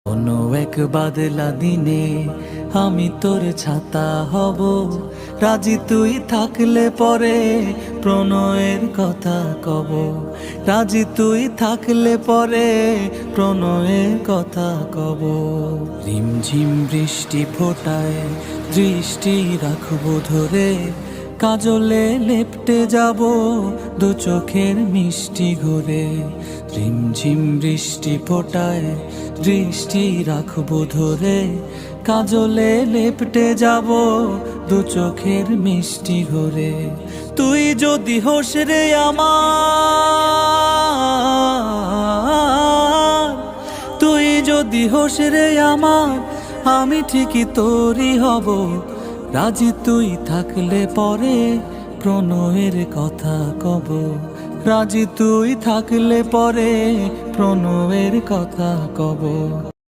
কোনো এক বাদলা দিনে আমি তোর ছাতা হব, রাজি তুই থাকলে পরে প্রণয়ের কথা কব। রাজি তুই থাকলে পরে প্রণয়ের কথা কব। রিমঝিম বৃষ্টি ফোটায় দৃষ্টি রাখবো ধরে, কাজলে লেপটে যাব দু চোখের মিষ্টি ঘুরে। রিমঝিম বৃষ্টি ফোটায় দৃষ্টি রাখবো ধরে, কাজলে লেপটে যাব দু চোখের মিষ্টি ঘুরে। তুই যদি হোস রে আমার, তুই যদি হোস রে আমার, আমি ঠিকই তোরই হব। রাজি তুই থাকলে পরে প্রণয়ের কথা কব। রাজি তুই থাকলে পরে প্রণয়ের কথা কব।